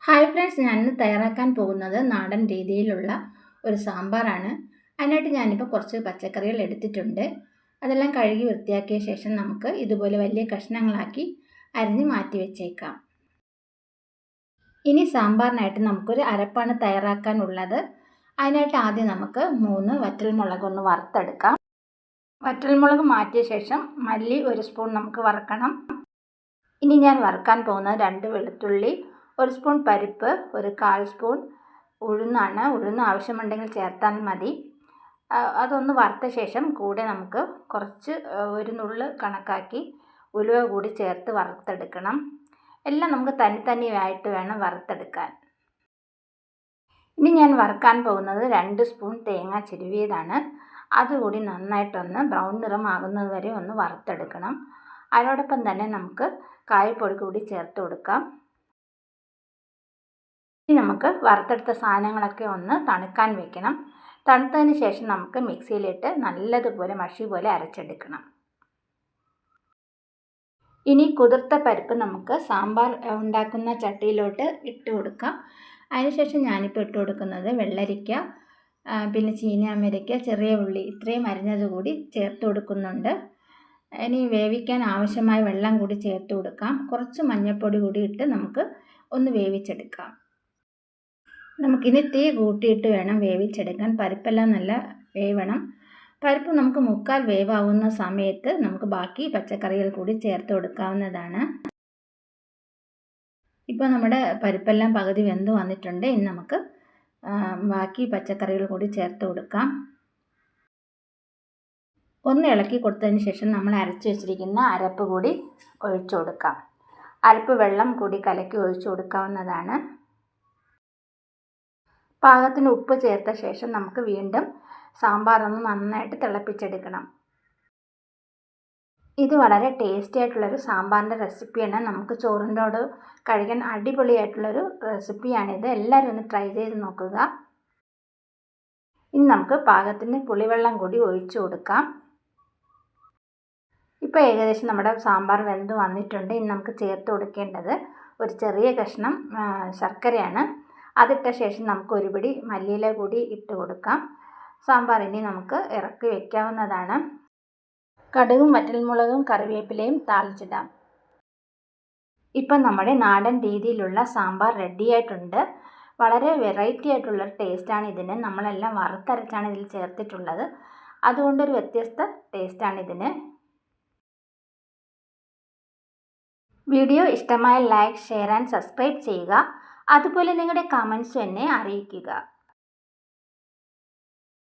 Hi friends, ഞാനിന്ന് തയ്യാറാക്കാൻ പോകുന്നത് നാടൻ രീതിയിലുള്ള ഒരു സാമ്പാറാണ്. അതിനായിട്ട് ഞാനിപ്പോൾ കുറച്ച് പച്ചക്കറികൾ എടുത്തിട്ടുണ്ട്. അതെല്ലാം കഴുകി വൃത്തിയാക്കിയ ശേഷം നമുക്ക് ഇതുപോലെ വലിയ കഷ്ണങ്ങളാക്കി അരിഞ്ഞ് മാറ്റി വെച്ചേക്കാം. ഇനി സാമ്പാറിനായിട്ട് നമുക്കൊരു അരപ്പാണ് തയ്യാറാക്കാനുള്ളത്. അതിനായിട്ട് ആദ്യം നമുക്ക് 3 വറ്റൽമുളക് ഒന്ന് വറുത്തെടുക്കാം. വറ്റൽമുളക് മാറ്റിയ ശേഷം മല്ലി 1 സ്പൂൺ നമുക്ക് വറുക്കണം. ഇനി ഞാൻ വറുക്കാൻ പോകുന്നത് 2 വെളുത്തുള്ളി, 1 സ്പൂൺ പരിപ്പ്, 1/4 സ്പൂൺ ഉഴുന്നാണ്. ഉഴുന്ന് ആവശ്യമുണ്ടെങ്കിൽ ചേർത്താൽ മതി. അതൊന്ന് വറുത്ത ശേഷം കൂടെ നമുക്ക് കുറച്ച് ഒരു നുള്ള് കണക്കാക്കി ഉലുവ കൂടി ചേർത്ത് വറുത്തെടുക്കണം. എല്ലാം നമുക്ക് തനിത്തനിയായിട്ട് വേണം വറുത്തെടുക്കാൻ. ഇനി ഞാൻ വറുക്കാൻ പോകുന്നത് 2 സ്പൂൺ തേങ്ങ ചിരുവിയതാണ്. അതുകൂടി നന്നായിട്ടൊന്ന് ബ്രൗൺ നിറമാകുന്നത് വരെ ഒന്ന് വറുത്തെടുക്കണം. അതിനോടൊപ്പം തന്നെ നമുക്ക് കായപ്പൊടി കൂടി ചേർത്ത് കൊടുക്കാം. ഇനി നമുക്ക് വറുത്തെടുത്ത സാധനങ്ങളൊക്കെ ഒന്ന് തണുക്കാൻ വെക്കണം. തണുത്തതിന് ശേഷം നമുക്ക് മിക്സിയിലിട്ട് നല്ലതുപോലെ മഷി പോലെ അരച്ചെടുക്കണം. ഇനി കുതിർത്ത പരിപ്പ് നമുക്ക് സാമ്പാർ ഉണ്ടാക്കുന്ന ചട്ടിയിലോട്ട് ഇട്ട് കൊടുക്കാം. അതിനുശേഷം ഞാനിപ്പോൾ ഇട്ട് കൊടുക്കുന്നത് വെള്ളരിക്ക, പിന്നെ ചീനിയമരിക്ക, ചെറിയ ഉള്ളി ഇത്രയും അരിഞ്ഞത് കൂടി ചേർത്ത് കൊടുക്കുന്നുണ്ട്. ഇനി വേവിക്കാൻ ആവശ്യമായ വെള്ളം കൂടി ചേർത്ത് കൊടുക്കാം. കുറച്ച് മഞ്ഞൾപ്പൊടി കൂടി ഇട്ട് നമുക്ക് ഒന്ന് വേവിച്ചെടുക്കാം. നമുക്കിനി തീ കൂട്ടിയിട്ട് വേണം വേവിച്ചെടുക്കാൻ. പരിപ്പെല്ലാം നല്ല വേവണം. പരിപ്പ് നമുക്ക് 3/4 വേവാവുന്ന സമയത്ത് നമുക്ക് ബാക്കി പച്ചക്കറികൾ കൂടി ചേർത്ത് കൊടുക്കാവുന്നതാണ്. ഇപ്പോൾ നമ്മുടെ പരിപ്പെല്ലാം പകുതി വെന്ത് വന്നിട്ടുണ്ട്. ഇനി നമുക്ക് ബാക്കി പച്ചക്കറികൾ കൂടി ചേർത്ത് കൊടുക്കാം. ഒന്ന് ഇളക്കി കൊടുത്തതിന് ശേഷം നമ്മൾ അരച്ച് വെച്ചിരിക്കുന്ന അരപ്പ് കൂടി ഒഴിച്ചു കൊടുക്കാം. അരപ്പ് വെള്ളം കൂടി കലക്കി ഒഴിച്ചു കൊടുക്കാവുന്നതാണ്. പാകത്തിന് ഉപ്പ് ചേർത്ത ശേഷം നമുക്ക് വീണ്ടും സാമ്പാറൊന്ന് നന്നായിട്ട് തിളപ്പിച്ചെടുക്കണം. ഇത് വളരെ ടേസ്റ്റി ആയിട്ടുള്ളൊരു സാമ്പാറിൻ്റെ റെസിപ്പിയാണ്. നമുക്ക് ചോറിൻ്റോട് കഴിക്കാൻ അടിപൊളിയായിട്ടുള്ളൊരു റെസിപ്പിയാണിത്. എല്ലാവരും ഒന്ന് ട്രൈ ചെയ്ത് നോക്കുക. ഇനി നമുക്ക് പാകത്തിന് പുളിവെള്ളം കൂടി ഒഴിച്ചു കൊടുക്കാം. ഇപ്പോൾ ഏകദേശം നമ്മുടെ സാമ്പാർ വെന്ത് വന്നിട്ടുണ്ട്. ഇനി നമുക്ക് ചേർത്ത് കൊടുക്കേണ്ടത് ഒരു ചെറിയ കഷ്ണം ശർക്കരയാണ്. അതിട്ട ശേഷം നമുക്ക് ഒരു പിടി മല്ലിയില കൂടി ഇട്ട് കൊടുക്കാം. സാമ്പാർ ഇനി നമുക്ക് ഇറക്കി വയ്ക്കാവുന്നതാണ്. കടുകും വറ്റൽമുളകും കറിവേപ്പിലയും താളിച്ചിടാം. ഇപ്പം നമ്മുടെ നാടൻ രീതിയിലുള്ള സാമ്പാർ റെഡിയായിട്ടുണ്ട്. വളരെ വെറൈറ്റി ആയിട്ടുള്ളൊരു ടേസ്റ്റാണ് ഇതിന്. നമ്മളെല്ലാം വറുത്തരച്ചാണ് ഇതിൽ ചേർത്തിട്ടുള്ളത്. അതുകൊണ്ടൊരു വ്യത്യസ്ത ടേസ്റ്റാണിതിന്. വീഡിയോ ഇഷ്ടമായ ലൈക്ക്, ഷെയർ ആൻഡ് സബ്സ്ക്രൈബ് ചെയ്യുക. അതുപോലെ നിങ്ങളുടെ കമൻസും എന്നെ അറിയിക്കുക.